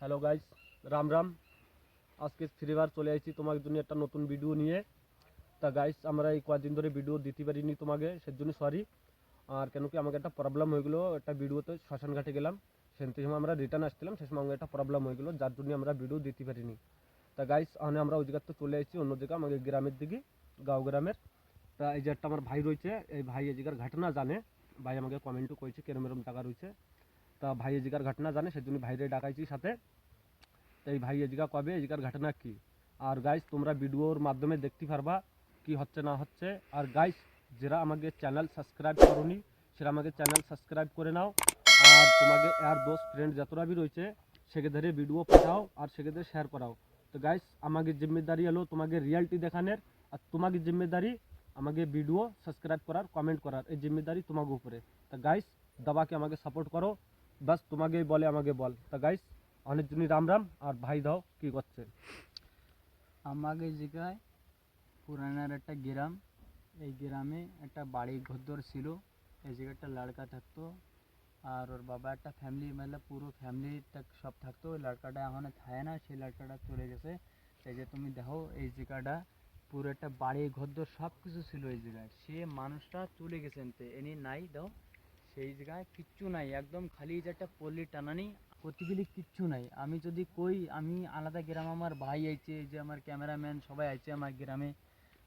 Hello guys, Ram Ram. আজকে ফ্রিবার চলে আসছি তোমার জন্য একটা নতুন ভিডিও নিয়ে। তা গাইস, আমরা এই কয়েকদিন ধরে ভিডিও দিতে পারিনি তোমাকে, সেজন্য সরি। আর কেন কি আমাকে একটা প্রবলেম হয়ে গেলো, একটা ভিডিওতে শ্মশান ঘাটে গেলাম, সেখান সময় আমরা রিটার্ন আসছিলাম, সে সময় আমাকে একটা প্রবলেম হয়ে গেলো, যার জন্য আমরা ভিডিও দিতে পারিনি। তা গাইস, আমরা ওই জায়গাতে চলে এসেছি, অন্য জায়গা আমাদের গ্রামের দিকে, গাঁও গ্রামের। তা এই যে একটা আমার ভাই রয়েছে, এই ভাই এই জায়গার ঘটনা জানে। ভাই আমাকে কমেন্টও করেছে কেরম এরম জায়গা রয়েছে। তা ভাই এই জায়গার ঘটনা জানে, সেজন্য ভাইরে ডাকাইছি সাথে। এই ভাই এজিকা কবে এজিকার ঘটনা কি। আর গাইস, তোমরা ভিডিওর মাধ্যমে দেখতে পারবা কি হচ্ছে না হচ্ছে। আর গাইস, যারা আমাকে চ্যানেল সাবস্ক্রাইব করনি, সেটা আমাকে চ্যানেল সাবস্ক্রাইব করে নাও। আর তোমাকে আর দোস্ত ফ্রেন্ড যতটা भी রয়েছে, সেক্ষেত্রে ভিডিও পাঠাও আর সেক্ষেত্রে শেয়ার করাও। তো গাইস, আমাকে জিম্মেদারি হলো তোমাকে রিয়ালিটি দেখানোর, আর তোমাকে জিম্মেদারি আমাকে ভিডিও সাবস্ক্রাইব করার, কমেন্ট করার, এই জিম্মেদারি তোমাকে উপরে। তা গাইস, দাবাকে আমাকে সাপোর্ট করো, বাস তোমাকে বলে আমাকে বল। তা গাইস, অনেক জনই রাম রাম। আর ভাই দাও কি করছে? আমাকে জায়গায় পুরানার একটা গ্রাম, এই গ্রামে একটা বাড়ি ঘরদোর ছিল। এই জায়গায় একটা লড়কা থাকতো, আর ওর বাবা একটা ফ্যামিলি, মানে পুরো ফ্যামিলি সব থাকতো। ওই লড়কাটা এখন থাকে না, সেই লড়কাটা চলে গেছে। এই যে তুমি দেখো, এই জায়গাটা পুরো একটা বাড়ি ঘরদোর সব কিছু ছিল এই জায়গায়। সে মানুষটা চলে গেছে, এনি নাই দাও, সেই জায়গায় কিচ্ছু নাই, একদম খালি যে একটা পল্লী টানানি, কতিগুলি কিচ্ছু নাই। আমি যদি কই আমি আলাদা গ্রাম, আমার ভাই আইছে, যে আমার ক্যামেরাম্যান সবাই আইছে আমার গ্রামে,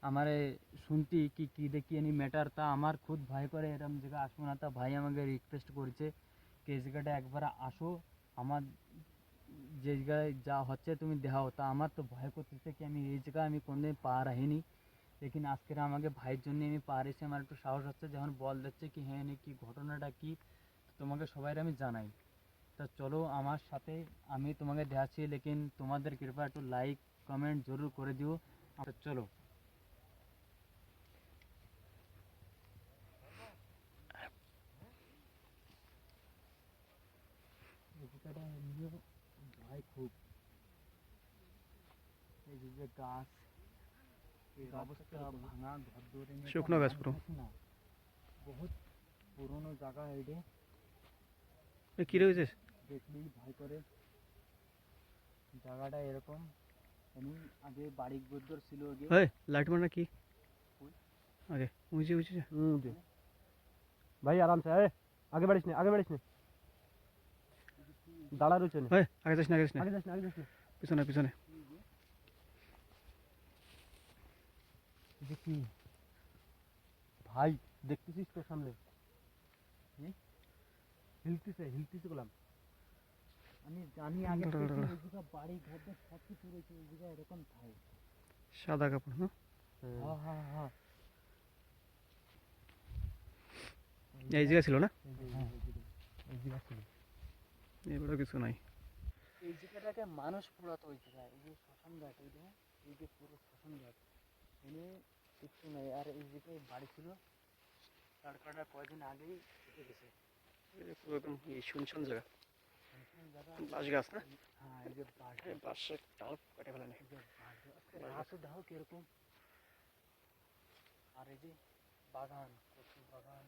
আমারে শুনতি কি কি দেখি এনি ম্যাটার, তা আমার খুদ ভয় করে এরম জায়গা আসবো না। তা ভাই আমাকে রিকোয়েস্ট করেছে কি এই জায়গাটা একবার আসো, আমার যে জায়গায় যা হচ্ছে তুমি দেখাও। তা আমার তো ভয় করতেছে কি আমি এই জায়গায় আমি কোনদিন পা রাখিনি, লেকিন আজকের আমাকে ভাইয়ের জন্য আমি পা রেখেছি। আমার একটু সাহস হচ্ছে যখন বল দিচ্ছে কি হ্যাঁ এনে কি ঘটনাটা কি, তোমাকে সবাই আমি জানাই। তা চলো আমার সাথে, আমি তোমাকে দেখাচ্ছি, লেকিন তোমাদের কৃপা একটু লাইক কমেন্ট জরুর করে দিও। তো চলো। এদিকটা এমনিও ভয় খুব, এই যে গাছ, এর অবস্থা ভাঙা ঘর দৌড়ে শুকনো গাছ পুরো। না, বহুত পুরনো জায়গা এটা, কি রয়েছে? দেখলেই ভয় করে। জায়গাটা এরকম, এমনি আগে বাড়ি ঘর ছিল আগে। লাইট মারনা কি আগে উঁচে উঁচে जी भाई, आराम से आए, आगे बढ़िस नहीं, आगे बढ़िस नहीं, दाड़ा রয়েছে না, আগে যাস না আগে যাস না আগে যাস না, আগে যাস না। পিছনে পিছনে যে কি ভাই দেখতেছিস তোর সামনে হিলতেছে হিলতেছে বললাম। আমি জানি আগে থেকে এই জায়গা বাড়ি ঘর সব কিছু রয়েছে, এই জায়গা এরকম থাকে। সাদা কাপড় না? হ্যাঁ হ্যাঁ হ্যাঁ, এই জায়গা ছিল না? এই জায়গা ছিল। এবারে কিছু নাই। এই জায়গাটাকে মানুষ পোড়াতো ওই জায়গায়, এই যে শ্মশান ঘাট, এই যে পুরো শ্মশান ঘাট, এনে কিচ্ছু নাই। আর এই জায়গায় বাড়ি ছিল, তারকাটা কয়েকদিন আগেই কেটে গেছে। পুরো একদম শুনশান জায়গা, জায়গা, বাঁশ গাছ না? হ্যাঁ এই যে বাড়ি, বাঁশের ডাল কেটে ফেলে নেই। এই যে গাছও দেখো কিরকম। আর এই যে বাগান, কচু বাগান,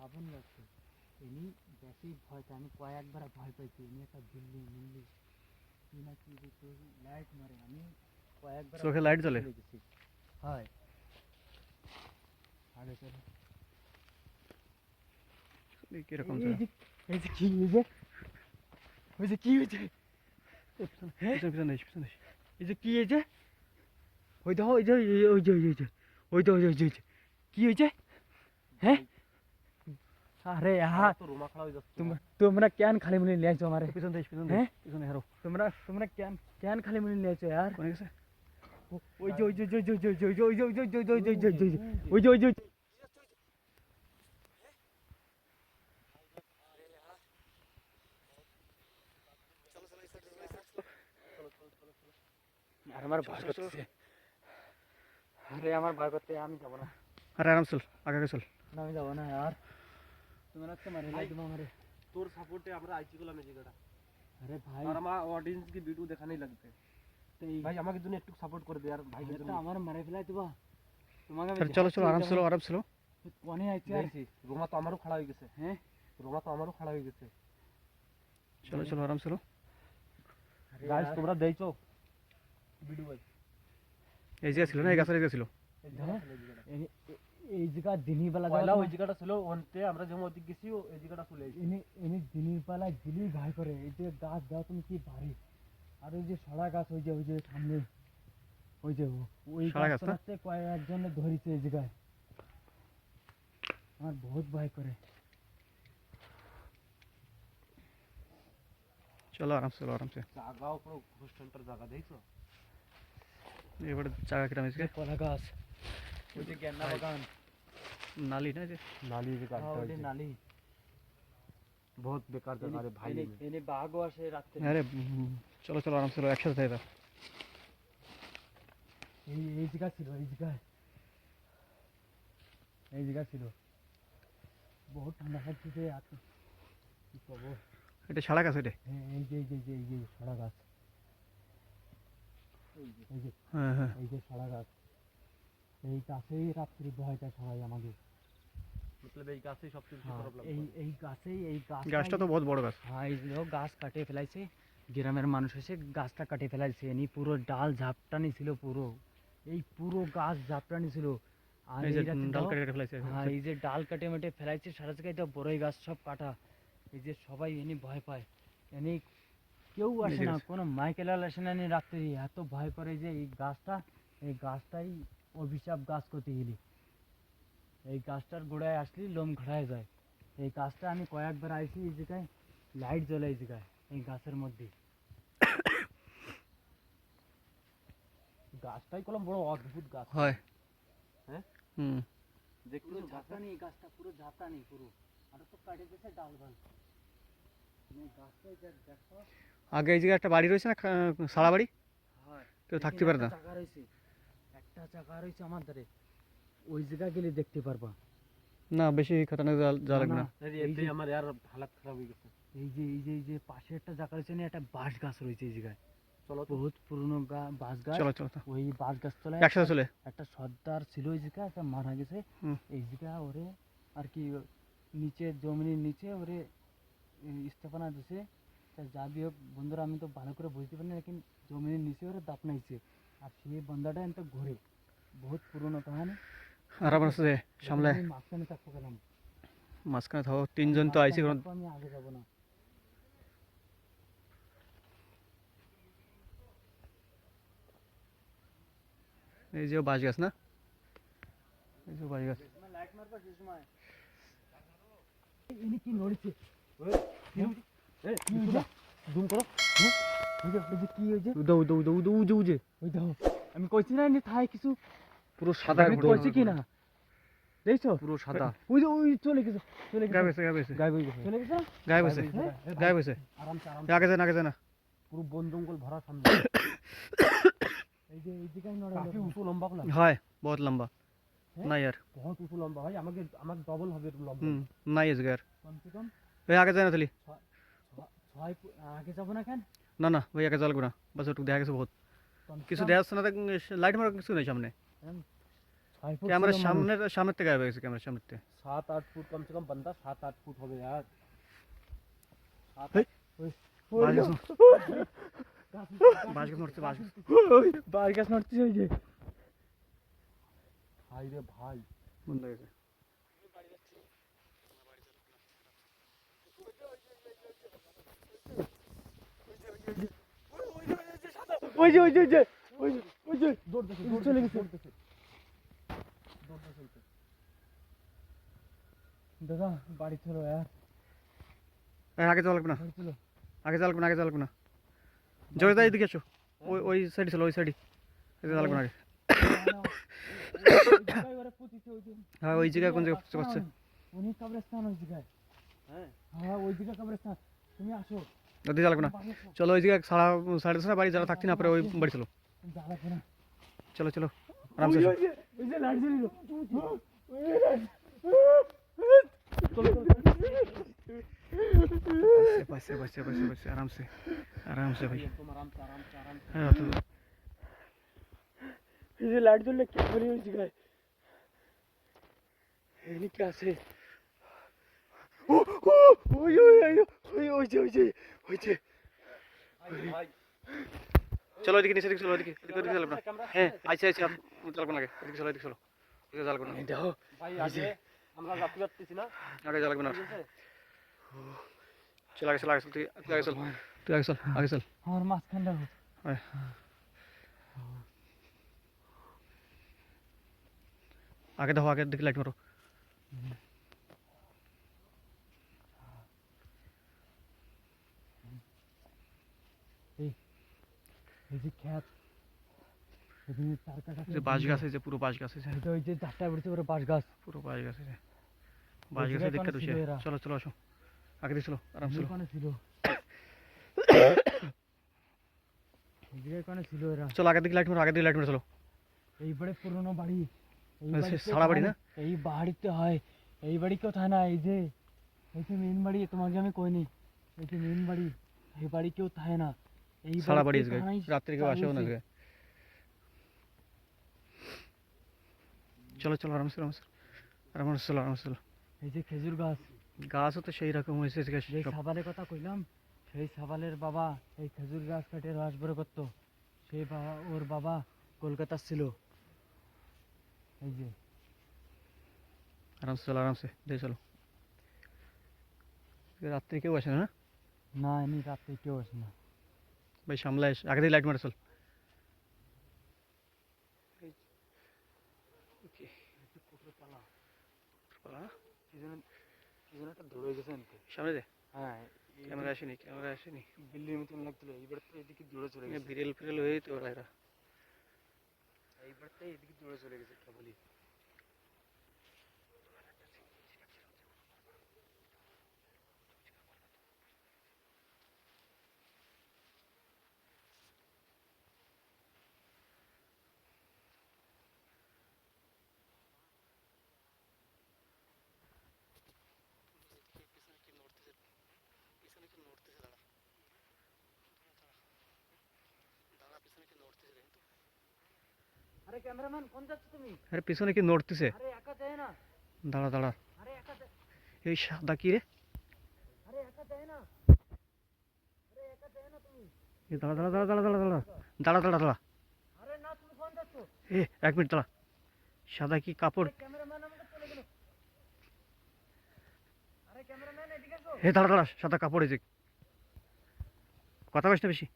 শ্রাবণ গাছ। এমনি বেশি ভয় পাই, আমি কয়েকবার ভয় পাইছি। এমনি একটা দিল্লি মিল্লি কি না কি লাইট মারে, আমি কয়েকবার চোখে লাইট জ্বলে? গেছি। হয় আগে চলো। কিরকম এই যে এই যে কি হয়েছে, ওই যে কি হয়েছে, পিছনে পিছনে পিছনে এই যে কি হয়েছে, ওই দেখো, ওই যে ওই যে ওই যে ওই যে ওই যে ওই যে কি হয়েছে, হ্যাঁ? আরে यार তো রুমা খাড়া হয়ে যাচ্ছে। তোমরা কেন খালি মনে নিয়েছো আমারে, পিছনে পিছনে হ্যাঁ? পিছনে হারো। তোমরা তোমরা কেন কেন খালি মনে নিয়েছো यार? কোনে গেছে? ওই যে ওই যে ওই যে ওই যে ওই যে ওই যে ওই যে ওই যে ওই যে ওই যে ওই যে ওই যে আর আমার ভয় করতেছে। अरे আমার ভয় করতে আমি যাব না अरे आराम से चल आगे आगे चल না আমি যাব না यार তুমি রাখতে মারি ভাই। লাগবে আমারে তোর সাপোর্টে আমরা আইছি গেলাম এই জায়গাটা আরে ভাই আর আমার অডিয়েন্স की वीडियो দেখানোই লাগবে এই ভাই আমাকে জন্য একটু সাপোর্ট করে দে यार ভাই ভাই তো আমার মারে ফেলাই দিবা তোমাকে फिर चलो चलो आराम से लो কোনে আইছে আর রোমা তো আমারও খাড়া হয়ে গেছে হ্যাঁ রোমা তো আমারও খাড়া হয়ে গেছে चलो चलो आराम से लो গাইস তোমরা দেইছো ভিডিও ভাই এই যে ছিল না এই গাছের এই যে ছিল এই জায়গা দিনই বেলা পয়লা ওই জায়গাটা ছিল ওনতে আমরা যখন ওদিক গেছি এই জায়গাটা চলে আইছি এনে এনে দিনের বেলা গিলি ভয় করে এই যে গাছ দাও তুমি কি ভারী আর ওই যে সরা গাছ ওই যে সামনে ওই যে ওই সরা গাছ না? গাছটাতে কয়েকজনে ধরেছে এই জায়গায় আমার বহুত ভয় করে चलो आराम से জায়গাও পুরো ঘুষ সেন্টার জায়গা দেখছো এবারে জায়গা কিরাম এসে কলা গাছ ওই যে গেন্না বাগান নালি না যে নালি যে হ্যাঁ, ওই যে কাটটা নালি बहुत बेकार जगह रे भाई এনে এনে বাঘও আসে রাত্রে अरे चलो चलो आराम से लो একসাথে যাই এই জায়গা ছিল এই জায়গা ছিল বহুত ঠান্ডা লাগছে আর কি করবো এটা ছাড়া গাছ এটা হ্যাঁ, এই যে সরা গাছ হ্যাঁ হ্যাঁ এই যে সরা গাছ এই গাছেই রাত্রি ভয়টা সবাই আমাকে मतलब এই গাছে সবচেয়ে বেশি হ্যাঁ, প্রবলেম এই গাছেই এই গাছ গাছটা তো বহুত বড় গাছ হ্যাঁ এই লোক গাছ কাটে ফেলাইছে গ্রামের মানুষ এসে গাছটা কাটে ফেলাইছে এনি পুরো ডাল ঝাপটানি ছিল পুরো এই পুরো গাছ ঝাপটানি ছিল আর এই যে এই রাতে ডাল দাও- কেটে কেটে ফেলাইছে হ্যাঁ এই যে ডাল কাটে মেটে ফেলাইছে সারা জায়গায় তো বড়ই গাছ সব কাটা এই যে সবাই এনে ভয় পায় এনে কেউ আসে এই না যে- কোনো মাইকেলাল আসে না এনে রাত্রি এত ভয় করে যে এই গাছটাই অভিশাপ গাছ করতে গেলি এই গাছটার গোড়ায় আসলে লোম ঘড়ায় যায় এই গাছটা আমি কয়েকবার আইছি এই জায়গায় লাইট জ্বলে এই জায়গায় এই গাছের মধ্যে গাছটাই কলম বড় অদ্ভুত গাছ হয় হ্যাঁ হুম দেখতে পুরো ঝাপটানি এই গাছটা পুরো ঝাপটানি পুরো আর তো কাটে দিয়েছে ডাল ডাল গাছটা দেখো আগে এই জায়গায় একটা বাড়ি রয়েছে না সারা বাড়ি হয় কেউ থাকতে পারে না একটা জায়গা রয়েছে আমার ধারে ওই জায়গা গেলে দেখতে পারবা না বেশি খতরনাক যা লাগবে না আরে এই এতে যে- আমার यार হালাত খারাপ হয়ে গেছে এই যে পাশে একটা জায়গা রয়েছে না একটা বাঁশ গাছ রয়েছে এই জায়গায় চলো তো বহুত পুরনো বাঁশ গাছ চলো চলো তো। ওই বাঁশ গাছ তলায় একসাথে চলে একটা সর্দার ছিল ওই জায়গা একটা মারা গেছে হুম। এই জায়গা ওরে আর কি নিচে জমিনের নিচে ওরে স্থাপনা দিছে তা যা বি হোক বন্ধুরা আমি তো ভালো করে বুঝতে পারি না লেকিন জমিনের নিচে ওরে দাপনাইছে আর সেই বন্ধাটা এত ঘুরে বহুত পুরনো কাহানি আরাম আছে সামলে আমি মাঝখানে থাকতে গেলাম মাঝখানে থাকো তিনজন তো আইসি মাঝখানে থাকবো, আমি আগে যাবো না এই যে বাঁশ গাছ না এই যে বাঁশ গাছ লাইট মারবা সেই সময় ইনি কি নড়ছে এই জুম করো ওই যে কি হয়েছে উদৌ উদৌ উদৌ উদৌ উজে উজে ওই দেখো আমি কইছি না এনে থাই কিছু পুরো সাদা আমি একদম। কইছি কি না দেখছো পুরো সাদা ওই চলে গেছে গায়ে বেছে গায়ে বেছে গায়েব হয়ে গেছে চলে গেছে না? গায়ে বেছে গায়ে বেছে আরামসে আগে যায় না পুরো বন জঙ্গল ভরা সামনে এই যে এই জায়গায় নড়ে কাফি উঁচু লম্বা গুলা হয় বহুত লম্বা হ্যাঁ? না यार বহুত উঁচু লম্বা ভাই আমাকে ডবল হবে এর লম্বা হুম নাই আছে यार কমসে কম ওই আগে যায় না তাহলে 6 আগে যাবো না কেন না না ওই আগে যাওয়া লাগবে না বাস ওটুকু দেখা গেছে বহুত কমসে কিছু কম দেখা যাচ্ছে না লাইট মারা কিছু নেই সামনে 6 ফুট ক্যামেরার ছিল মানুষ। সামনের থেকে গায়ে গেছে ক্যামেরার সামনের থেকে 7-8 ফুট कम से कम बंदा 7-8 फुट हो गया यार হেই। ওই বাঁশ গাছ গাছ বাঁশ গাছ নড়ছে বাঁশ গাছ বাঁশ গাছ নড়ছে ওই যে भाई रे भाई বন্ধ হয়ে গেছে ওই যে दौड़ दे চলে গেছে দাদা বাড়ি চলো यार আগে যাওয়া লাগবে না বাড়ি চলো আগে যাওয়া লাগবে না জয় দা এদিকে আসো ওই ওই সাইডে চলো ওই সাইডে এদিকে যাওয়া লাগবে না আগে হ্যাঁ ওই জায়গায় কোন জায়গায় পুজো করছে উনি কবরস্থান ওই জায়গায় हैं হ্যাঁ ওই জায়গায় কবরস্থান তুমি আসো ওদিকে যাওয়া লাগবে না বাড়ি আসো। চলো ওই জায়গায় সাড়ে 10 বাড়ি যারা থাকছি না পরে ওই বাড়ি চলো যাওয়া লাগবে না চলো চলো আরামসে এসো। ওই যে, ওই যে লাইট জ্বলিল बस से बस से बस से बस से आराम से भाई तुम आराम से हाँ तो এই যে লাইট জ্বললে কি করে ওই জায়গায় এই কি আছে ও ও ওই ওই ওই ওই ওই যে ওই যে ওই যে भाई चलो এদিকে নিচে চলো এদিকে চলো না হ্যাঁ আইছে আইছে চলো না এদিকে চলো এদিকে চলো এদিকে চলো না দেখো ভাই আগে আমরা যাতে পারতেছি না আগে চলো না ঠিক আছে চল আগে চল আগে চল তুই আগে চল তুই আগে চল আমার মাঝখান দেখো আয়। আগে দেখো আগে দিকে লাইট মারো এই যে খ্যাত এখানে চার কাটা যে বাঁশ গাছ আছে যে পুরো বাঁশ গাছ আছে এটা ওই যে চারটা বেড়েছে ওরা বাঁশ গাছ পুরো বাঁশ গাছ আছে বাঁশ গাছে দেখতে তো চলো চলো আসো আগে দিয়ে চলো আরাম চলো ওখানে ছিল ওখানে ছিল এরা চলো আগে দিকে লাইট মারো আগে দিকে লাইট মারো চলো এই বাড়ি পুরনো বাড়ি এই আচ্ছা, বাড়িতে সারা বাড়ি না? এই বাড়িতে হয় এই বাড়ি কেউ থাকে না এই যে মেন বাড়ি তোমাকে আমি কইনি এই যে মেন বাড়ি এই বাড়ি কেউ থাকে না এই সারা বাড়ি বাড়িতে আছে কাহানি রাত্রে কেউ আসেও না চালিয়েছে। চলো চলো আরাম চলো চলো এই যে খেজুর গাছ গাছও তো সেই রকম হয়েছে যে সাবালের কথা কইলাম সেই সাবালের বাবা এই খেজুর গাছ কাটে রস বের করতো সেই বাবা ওর বাবা কলকাতা ছিল এই যে আরাম সে দিয়ে চলো রাত্রে কেউ আসে না না এমনি রাত্রে কেউ আসে না ভাই সামলায় আগে দিকে লাইট মারো চল একটা দৌড়ে গেছে সামনে দে হ্যাঁ ক্যামেরা আসেনি বিল্ডির মতন লাগছিল এইবার তো এদিকে দৌড়ে চলে গেছে ভিরেল হয়ে তো ওরা এরা এইবার তো এদিকে দৌড়ে চলে গেছে কেবলই আরে ক্যামেরাম্যান কোন যাচ্ছ তুমি আরে পিছনে কি নড়তেছে আরে একা যায় না দাঁড়া আরে একা এই সাদা কি রে আরে একা যায় না তুমি এই দাঁড়া আরে না তুমি কোন যাচ্ছ এ 1 মিনিট দাঁড়া সাদা কি কাপড় ক্যামেরাম্যান আমাকে চলে গেল আরে ক্যামেরাম্যান এদিকে আসো এ দাঁড়া সাদা কাপড় এই যে কথা বলিস না বেশি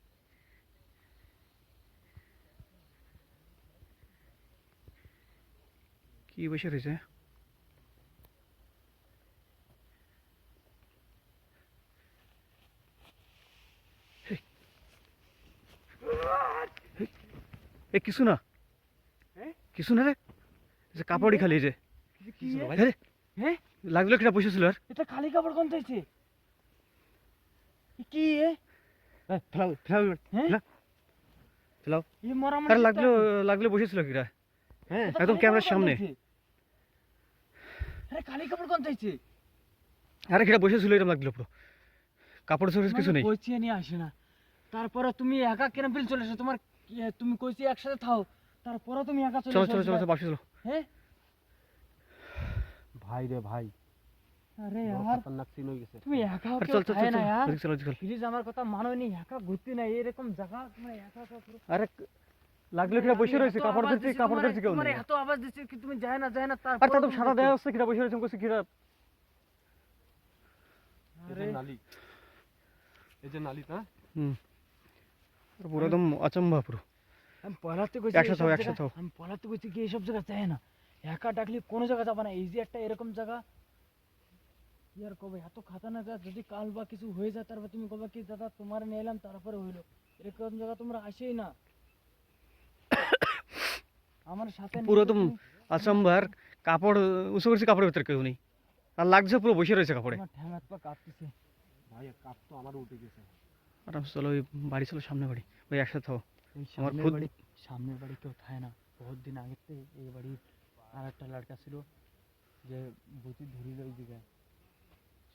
কি বসে রয়েছে এ কিছু না হ্যাঁ? কিছু না রে যে কাপড়ই খালি এই যে কি আরে হ্যাঁ লাগলো কিনা বসেছিল আর এটা খালি কাপড় কোন চাইছে কি এ ফেলাও হ্যাঁ ফেলাও এই মরা আরে লাগলো বসেছিল কিরা হ্যাঁ একদম ক্যামেরার সামনে আরে খালি কাপড় কোন চাইছে আরে কিরা বসেছিল এরকম লাগলো পুরো কাপড় সরিস কিছু নেই কইছি নিয়ে আসে না তারপরে তুমি একা কেন ফিল চলে এসো তোমার তুমি কইছি একসাথে থাও তারপরে তুমি একা চলে চলো বাসে চলো হ্যাঁ ভাই রে ভাই আরে বড় यार খতরনাক সিন হয়ে গেছে তুমি একা আরে কেউ চল থাকে না यार চল প্লিজ আমার কথা মানো নি একা ঘুরতে না এরকম জায়গা মানে একা পুরো আরে লাগলো কিরা বসে রয়েছে কাপড় ধরছে কেউ মানে নেই এত আওয়াজ দিচ্ছে কি তুমি যায় না আর তারপর তা তো সাদা দেয়া হচ্ছে কিরা বসে রয়েছে কইছে কিরা এই যে নালি এই যে নালি না হুম পুরো একদম আচম্বা পুরো আমি পলাতে কইছি একসাথে হও, একসাথে হও। আমি পলাতে কইছি কি এইসব জায়গা যায় না একা ডাকলে কোনো জায়গা যাবে না এই যে একটা এরকম জায়গা ইয়ার কবে এত খাতারনাক জায়গা যদি কাল বা কিছু হয়ে যায় তারপর তুমি কবে কি দাদা তোমার নিয়ে এলাম তারপরে হইলো এরকম জায়গা তোমরা আসেই না আমার সাথে পুরো নিয়ে একদম তুমি- আচম্বা আর কাপড় উঁচু করছে কাপড়ের ভিতরে কেউ নেই আর লাগছে পুরো বসে রয়েছে কাপড়ে আমার ঠ্যাং হাত পা কাঁপতেছে ভাই কাপ তো আমার উঠে গেছে আরাম চলো ওই বাড়ি চলো সামনে বাড়ি ওই একসাথে হও এই আমার সামনের খুদ- বাড়ি সামনের বাড়ি কেউ থাকে না বহুত দিন আগেতে এই বাড়ির আর একটা লড়কা ছিল যে বুঝি ধরিল ওই জায়গায়,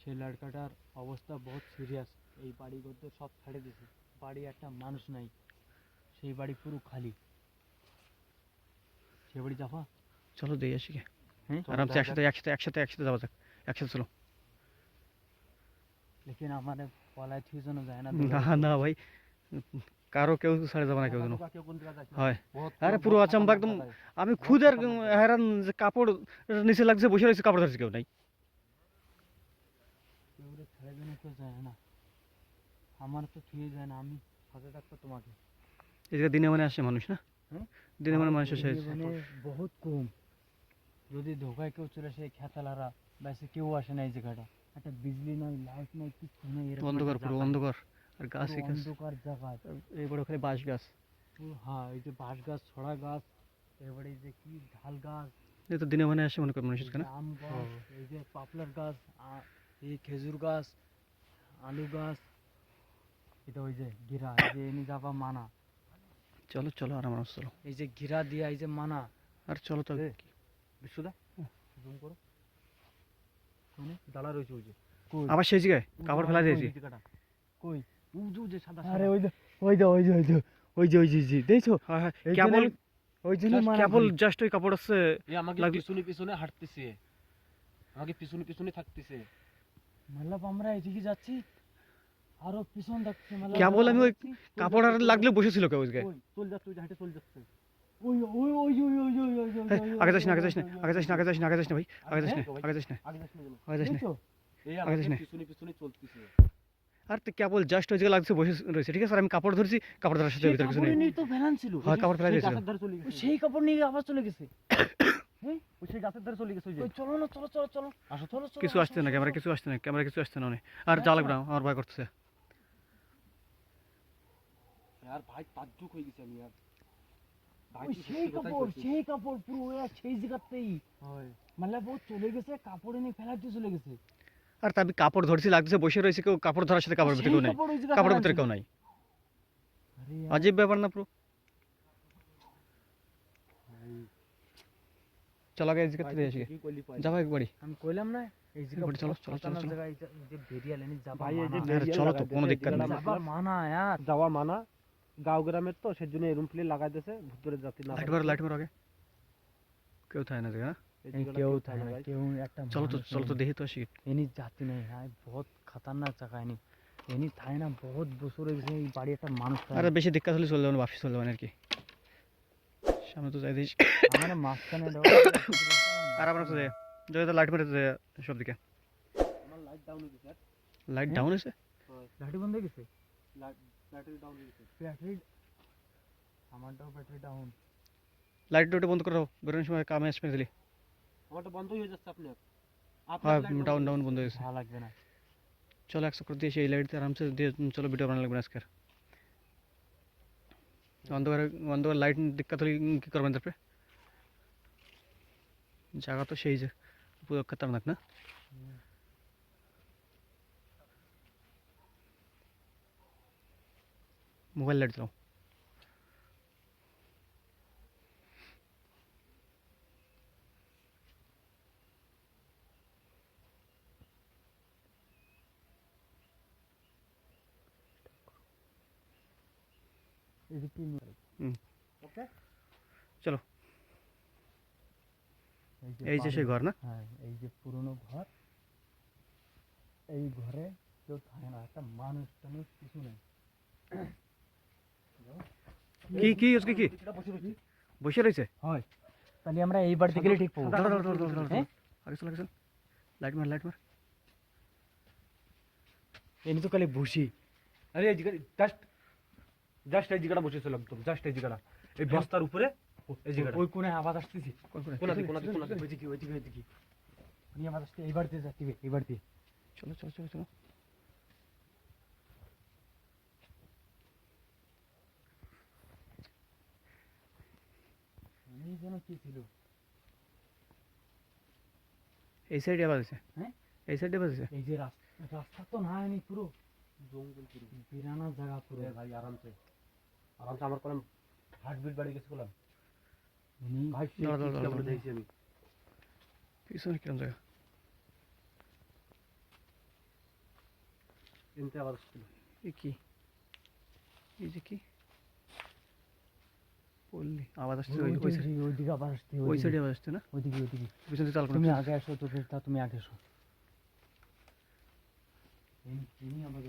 সেই লড়কাটার অবস্থা বহুত সিরিয়াস। এই বাড়ি ঘর সব ছেড়ে দিয়েছে, বাড়ি একটা মানুষ নাই, সেই বাড়ি পুরো খালি। সে বাড়ি যাবা? চলো দিয়ে আসি গে। হ্যাঁ আরামসে একসাথে যাওয়া যাক, একসাথে চলো। লেকিন আমার পলায় থুই যেন যায় না। না না ভাই, কারো কেউ ছাড়ে যাবে না কেউ যেন। কেউ কোন দিকে যাচ্ছে না। হয় বহুত আরে বহুত পুরো আচম্বা খতরনাক একদম। জায়গায়। আমি বহুত খুদ আর খতরনাক জায়গায়। হেরান যে কাপড় নিচে লাগছে, বসে রয়েছে, কাপড় ধরছে কেউ নাই। কেউ ছেড়ে যেন কেউ যায় না, আমার তো থুয়ে যায় না, আমি সাথে থাকবো তোমাকে। এদিকে দিনে মানে আসে মানুষ না, হ্যাঁ? দিনে মানে মানুষ আসে। মানে বহুত কম। যদি ধোকায় কেউ চলে আসে, খেতালারা ব্যাসে কেউ আসে না এই জায়গাটা। একটা বিজলি নাই, লাইট নাই, কিছু নেই, এরকম অন্ধকার, একটা পুরো জায়গা। অন্ধকার, আর গাছ পুরো গাছ, অন্ধকার জায়গা। এই বড় খালি বাঁশ গাছ। হ্যাঁ, এই যে বাঁশ গাছ, ছড়া গাছ, এবারে এই যে কি ঢাল গাছ, এই তো দিনে মানে আসে মনে কর মানুষ এই যে এখানে। আম গাছ, এই যে পাপলার গাছ, এই খেজুর গাছ, আলু গাছ। এটা ওই যে গিরা, এই যে এনে যাবা মানা, চলো চলো আরাম আরাম চলো। এই যে গিরা দিয়া এই যে মানা। আর চলো তো। বিশুদা জুম করো, শুনে ডালা রয়েছে ওই যে। কই? আবার সেই জায়গায় কাপড় ফেলা দিয়েছি। ওই জায়গাটা। কই? ওই যে সাদা আরে সাদা। ওই যে ওই যে ওই যে ওই যে ওই যে ওই যে ওই যে দেখছো? হ্যাঁ হ্যাঁ, এই কেবল জন্য- ওই জন্য মানা কেবল করি। জাস্ট ওই কাপড় আছে। এ আমাকে লাগলো। পিছনে পিছনে হাঁটতেছে, আমাকে পিছনে পিছনে থাকতেছে। মতলব আমরা এদিকে যাচ্ছি, আরো পিছন দেখছি। কেবল আমি ওই কাপড় আর লাগলে বসেছিল কেউ ওই জায়গায়। ওই চল যাচ্ছে, ওই যে হাঁটে চল যাচ্ছে। ওই ওই ওই ওই ওই ওই ওই ওই এই, আগে যাস না, আগে যাস না, আগে যাস না, আগে যাস না, আগে যাস না ভাই, আগে যাস না, আগে যাস না, আগে যাস না যেন। আগে যাস না। দেখছো? এই আগে যাস আমাকে না। পিছনে পিছনে চলতেছে। আর তো কেবল জাস্ট ওই জায়গায় লাগছে, বসে রয়েছে, ঠিক আছে। আর আমি কাপড় ধরছি, কাপড় ধরার সাথে সেই ভিতরে কিছু কাপড় নেই। নিয়ে তো ফেলান ছিল। হ্যাঁ, কাপড় ফেলা সেই দিয়েছিল। গাছের ধারে চলে ওই গেছে। সেই কাপড় নিয়ে আবার চলে গেছে। ওই সেই গাছের ধারে চলে গেছে ওই যে। ওই চলো না, চলো চলো চলো, আসো চলো চলো। কিছু আসো, আসছে না, আসো, ক্যামেরা আসো। কিছু আসছে না, ক্যামেরা কিছু আসছে না অনেক। আর যা লাগবে না, আমার ভয় করতেছে। আর ভাই তাজ্জুব হয়ে গেছে আমি আর। ভাই ওই তুই সেই সত্যি কথাই কাপড়, বলছিস। সেই কাপড় পুরো ওরা সেই জায়গাতেই। হয়। মতলব ও চলে গেছে, কাপড় এনে ফেলাতে চলে গেছে। আর তা আমি কাপড় ধরছি, লাগছে, বসে রয়েছে, কেউ কাপড় ধরার সাথে কাপড় ভিতরে সেই কেউ নাই, কাপড় ওই জায়গায় কাপড়ের ফেলান ভিতরে ছিল। কেউ নাই। আরে আজীব ব্যাপার না পুরো। চলো আগে এই জায়গা থেকে আসি, কি করলি পাই? যাবো একবারই। আমি কইলাম না এই জায়গা এবারে চলো, বহুত চলো, চলো, খতরনাক চলো। জায়গা। এই যে বেরিয়া লেনি যাবা ভাই এই যে মানা। আরে বেরিয়ে চলো তো, লাগাই কোনো দিয়েছে, দিক্কত নেই। যেটা যাবা মানা यार। যাওয়া মানা। গাঁও গ্রামের তো সেজন্য এরুম ফিলে লাগাই দিয়েছে, ভিতরে যাতে না লাইট পারে। মারো, লাইট মারো আগে। কেউ থাকে না জায়গা না? এই জায়গাটা কেউ থাকে থাকে না না, guys। কেউ একটা চলো তো, মানুষ চলো তো নেই। দেখি তো আসি। এনি জাতি নেই, হ্যাঁ বহুত খতরনাক জায়গা। এনি থাকে না, বহুত বছর হয়ে গেছে এই বাড়ি একটা মানুষ থাকে আরে না। বেশি দিক্কত হলে চলে যাবো, বাপসি চলে যাবো আর কি। সামনে তো যাই দিস। আমার মাঝখানে আর আপনার তো যাই লাইট মেরে সব দিকে। আমার লাইট ডাউন হয়ে গেছে। লাইট হ্যাঁ? ডাউন হয়েছে। লাইট বন্ধ হয়ে গেছে। ব্যাটারি ডাউন হয়ে গেছে। ব্যাটারি, আমারটাও ব্যাটারি ডাউন। লাইট ওটা বন্ধ করে দাও, বেরোনোর সময় কামে আসবে দিলি। আমারটা বন্ধ হয়ে যাচ্ছে আপনার। হ্যাঁ, ডাউন ডাউন বন্ধ হয়ে গেছে। ভালো লাগবে না। চলো 100 করে দিয়ে সেই লাইট দিয়ে আরামসে দিয়ে চলো, ভিডিও বানানো লাগবে না আজকে। অন্ধকারে, অন্ধকার লাইট দিক্কত হলে কি করবেন তারপরে? জায়গা তো সেই যে পুরো খতরনাক না? মোবাইল লাইট দাও। এদিকে ওকে। চলো, এই যে সেই ঘর না? হ্যাঁ, এই যে পুরনো ঘর। এই ঘরে কেউ থাকে না, একটা মানুষ টানুষ কিছু নেই। কি কি আজকে কি এটা বসে রয়েছে। বসে রয়েছে? হয়, তাহলে আমরা এই বাড়িতে গেলে ঠিক পাবো। দাঁড়া দাঁড়া দাঁড়া দাঁড়া, হ্যাঁ? আগে চল, আগে চল। লাইট মার, লাইট মার। এনে তো খালি ভুসি। আরে এই জায়গা জাস্ট জাস্ট এই জায়গাটা বসেছিল একদম, জাস্ট এই জায়গাটা, এই বস্তার উপরে এই জায়গাটা। ওই কোণে আওয়াজ আসতেছি। কোনাতে কোনাতে কোনাতে। ওইদিকে ওইদিকে ওইদিকে উনি আওয়াজ আসতে। এই বাড়িতে যাচ্ছি, এই বাড়িতে। চলো চলো চলো চলো। উনি যেন কি ছিল। এই সাইডে আবার আছে। হ্যাঁ? এই সাইডে আবার আছে। এই যে রাস্তা তো না, এনি পুরো জঙ্গল পুরো। বিরানা জায়গা পুরো। ভাই আরামসে আরামসে আমার কোনো হার্টবিট বাড়ি গেছে বললাম। ভাই সেই দাঁড়া, দাঁড়া, চিৎকার দাঁড়া, করে দাঁড়া। দিয়েছি আমি। পিছনে কিরম জায়গা? এনতে আবার আসছিল। এ কি? এই যে কি? পল্লী আওয়াজ আসছে ওই সাইড, ওইদিকে আবার আসতে ওই সাইডে আওয়াজ আসছে না? ওইদিকে পিছন থেকে চাল তুমি আগে আসো, তোকে তা তুমি আগে আসো। আবার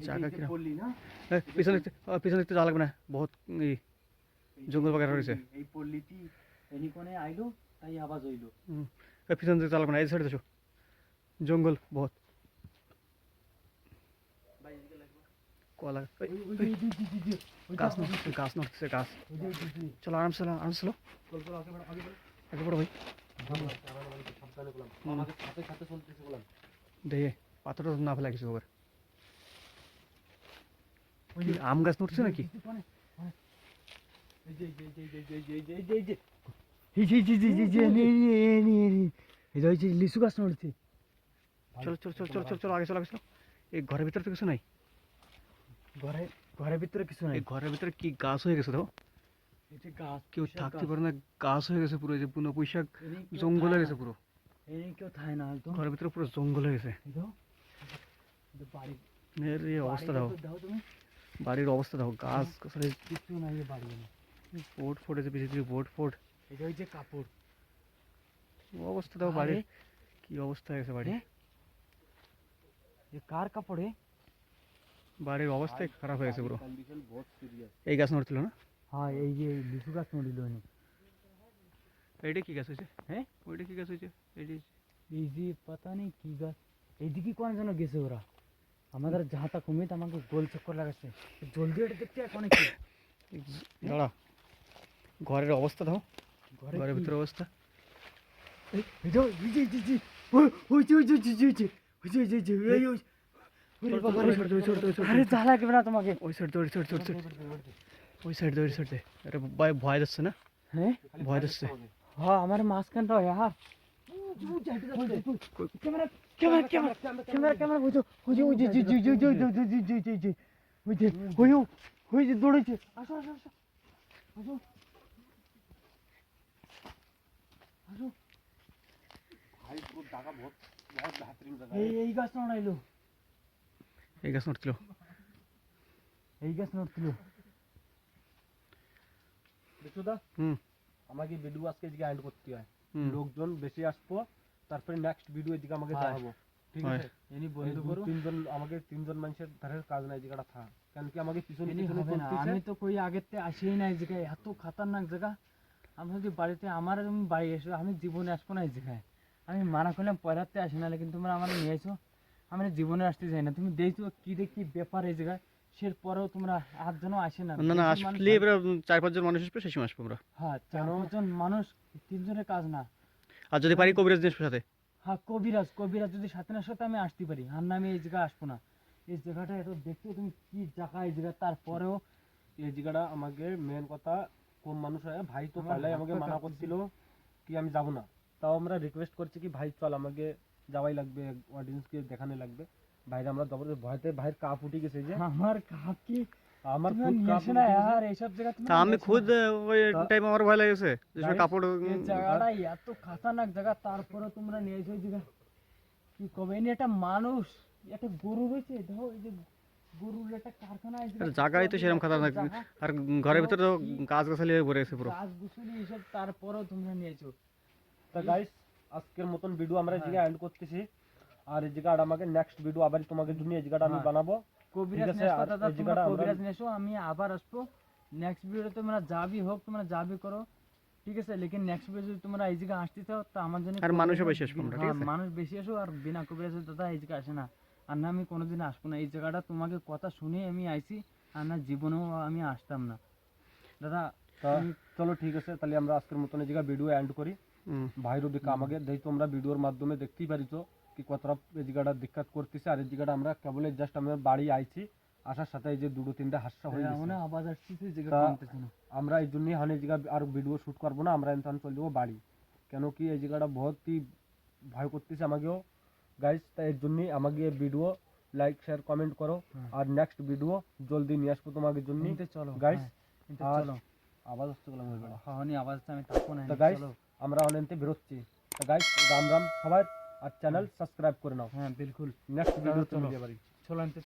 জায়গা কিরম? বললি না পিছন দিকতে যাওয়া লাগবে না, বহুত ই জঙ্গল বাগের রয়েছে। এই পল্লীটি এনি কোণে আইলো, তাই আওয়াজ হইলো। পিছন দিকতে যাওয়া লাগবে না, এই সাইডে দেখো জঙ্গল বহুত কলা। গাছ নড়তেছে, গাছ নড়তেছে, গাছ। চলো আরামসে চলো, আরামসে চলো। চল চল আগে বাড়ো, আগে বাড়ো। আগে বড় ভাই সাবধানে বললাম, আমাদের সাথে সাথে চলতেছে বললাম। দেখে পাথরটা না ফেলা কিছু খবর। আম গাছ নড়ছে নাকি? লিচু গাছ নড়ছে। চলো চলো চলো চলো চলো চলো আগে চলো, আগে চলো। এই ঘরের ভিতরে তো কিছু নাই। ঘরের ভিতরে কিছু নাই। এই ঘরের ভিতরে কি গাছ হয়ে গেছে, দেখো গাছ কেউ থাকতে পারে না, গাছ হয়ে গেছে পুরো, এই যে পুরো পুঁইশাক জঙ্গল হয়ে গেছে পুরো। এনে কেউ থাকে না হয়তো। ঘরের ভিতরে পুরো জঙ্গল হয়ে গেছে। বাড়ি এর এই অবস্থা দেখো, দাও তুমি। বাড়ির অবস্থা দেখো, গাছ গাছালি কিছু নাই এ বাড়ি। বোট ফোট আছে, পিছিয়ে পিছিয়ে বোট ফোট। এটা হচ্ছে কাপড়। অবস্থা দেখো বাড়ির, কি অবস্থা হয়ে গেছে বাড়ি। এ কার কাপড়? বাড়ির অবস্থাই খারাপ হয়ে গেছে পুরো। কন্ডিশন বহুত সিরিয়াস। এই গাছ নড়ছিল না? হ্যাঁ, এই যে লিচু গাছ নড়িল। এইটা কি গাছ হয়েছে? হ্যাঁ, ওইটা কি গাছ হয়েছে? এইটা এই যে পাতা নেই কি গাছ। এইদিকে কোন যেন গেছে ওরা। আমাদের যাহাটা কমিয়ে আমাকে গোল চক্কর লাগাচ্ছে। জলদি এটা দেখতে এখন কি দাঁড়া, ঘরের অবস্থা দেখো, ঘরের ঘরে ভিতরে অবস্থা। আরে জ্বালা কেবে না তোমাকে। ওই সাইড দৌড় সাইড দৌড় ওই সাইড দৌড় সাইড দে। আরে ভাই ভয় যাচ্ছে না? হ্যাঁ ভয় যাচ্ছে। হ্যাঁ, আমার মাঝখানটা ইয়ার camera camera camera camera camera বুঝো বুঝো ওই যে জি জি জি জি জি জি জি জি জি ওই যে ওই যে দৌড়েছে। আসো আসো আসো আসো আসো। ভাই পুরো জায়গা বহুত বহুত বেহতরিন জায়গা। এই গাছ নড়াইলো। এই গাছ নড়ছিল। এই গাছ নড়ছিল। দেখছো দা, হুম আমাকে ভিডিও আজকে এদিকে এন্ড করতে হয়। হুম। লোকজন বেশি আসবো, তারপরে নেক্সট ভিডিও এদিকে আমাকে হয়। দেখাবো। ঠিক হয়। আছে? এনি এই বন্ধ দু করো। তিনজন আমাকে তিনজন মানুষের ধারের কাজ নাই জায়গাটা থাক। কারণ কি আমাকে পিছনে এনি পিছনে হবে না। চলতেছে। আমি তো কই আগেতে আসিই না এই জায়গায়। এত খতরনাক জায়গা। আমি যদি বাড়িতে আমার আমি বাড়ি এসো, আমি জীবনে আসবো না এই জায়গায়। আমি মানা করলাম পয়লাতে আসি না, কিন্তু তোমরা আমার নিয়ে এসো। আমি জীবনে আসতে চাই না। তুমি দেখছো কি দেখি ব্যাপার এই জায়গায়। সে পরেও তোমরা আর যেন আসে না। না না, বেশি মানুষ আসলে এবার 4-5 জন মানুষ আসবে, সেই সময় আসবো আমরা। হ্যাঁ, 4-5 জন মানুষ, 3 জনের কাজ না। আর যদি পারি কবিরাজ নিয়ে আসবো সাথে। হ্যাঁ, কবিরাজ যদি সাথে না সাথে আমি আসতে পারি। আর না আমি এই জায়গায় আসবো না। এই জায়গাটা এত দেখছো তুমি কি জায়গা এই জায়গা, তারপরেও এই জায়গাটা আমাকে মেন কথা কম মানুষ হয়। ভাই তো আমার পারলে হাত আমাকে পা মানা কাঁপতেছে। করছিল কি আমি যাব না। তাও আমরা রিকোয়েস্ট করছি কি ভাই চল, আমাকে যাওয়াই লাগবে, অডিয়েন্সকে দেখানো লাগবে। ভাইরা আমরা জবরদস্ত ভয়তে ভাইয়ের কাপ উঠে গেছে যে আমার কাকি আমার তোমরা খুব নিয়ে কাপ এসো উঠে না গেছে। यार, এইসব জায়গা তা আমি খুদ ওই টাইম আমার ভয় লেগেছে, যে সময় Guys, কাপড় এই জায়গাটা এত খতরনাক জায়গা, তারপরে তোমরা নিয়ে এসো এই জায়গা। কি কবে এনে একটা মানুষ, একটা গরু রয়েছে, দেখো এই যে গরুর একটা কারখানা আছে। জায়গায় তো সেরকম খাতারনাক। আর ঘরের ভিতরে তো গাছ গাছালি হয়ে ভরে গেছে পুরো। গাছ গুছলি এইসব, তারপরেও তোমরা নিয়ে এসো। তা গাইস, আজকের মতন ভিডিও আমরা এই জায়গায় এন্ড করতেছি। আর এই জায়গাটা আমাকে নেক্সট ভিডিও আবার তোমাদের জন্য এই জায়গাটা আমি হ্যাঁ। বানাবো। কবিরাজ ঠিক আছে, নিয়ে আসো আর দাদা, এই তোমরা জায়গাটা আমরা- কবিরাজ নিয়ে এসো, আমি আবার আসবো নেক্সট ভিডিওতে। তোমরা যা বি হোক, তোমরা যা বি করো, ঠিক আছে। লেকিন নেক্সট ভিডিও যদি তোমরা এই জায়গায় আসতে চাও, তো আমার জন্য আর মানুষও বেশি আসবো আমরা, ঠিক হ্যাঁ, আছে? মানুষ বেশি আসো। আর বিনা কবিরাজে দাদা এই জায়গায় আসে না। আর না আমি কোনোদিন আসবো না এই জায়গাটা। তোমাকে কথা শুনে আমি আইছি, আর না জীবনেও আমি আসতাম না দাদা। তা চলো ঠিক আছে, তাহলে আমরা আজকের মতন এই জায়গায় ভিডিও এন্ড করি। ভাইরও দিকে আমাকে দেই, তোমরা ভিডিওর মাধ্যমে দেখতেই পারিছো কি কতটা এই জায়গাটা দিক্কত করতেছে। আর এই জায়গাটা আমরা কেবল জাস্ট আমার বাড়ি আইছি, আসার সাথে এই যে 2-3টা হাস্যা হয়ে গেছে। মনে আওয়াজ আসছে জায়গা তা কমতেছে না। আমরা এই জন্যই হানে এই জায়গা আর ভিডিও শুট করবো না, আমরা এখন চলে যাবো বাড়ি। কেন কি এই জায়গাটা বহুতই ভয় করতেছে আমাকেও গাইস। তাই এর জন্যই আমাকে ভিডিও লাইক শেয়ার কমেন্ট করো হ্যাঁ। আর নেক্সট ভিডিও জলদি নিয়ে আসবো তোমাদের জন্য নিতে চলো গাইস হ্যাঁ, নিতে আর চলো আওয়াজ আসছে বলে মনে হয় হওয়ানি আওয়াজটা আমি থাকবো না তো নিতে গাইস চলো আমরা অনেকতে বেরোচ্ছি তো গাইস রাম রাম সবাই আর চ্যানেল সাবস্ক্রাইব করে নাও হ্যাঁ বিলকুল নেক্সট ভিডিও চলো। চলে যাবে চলো নিতে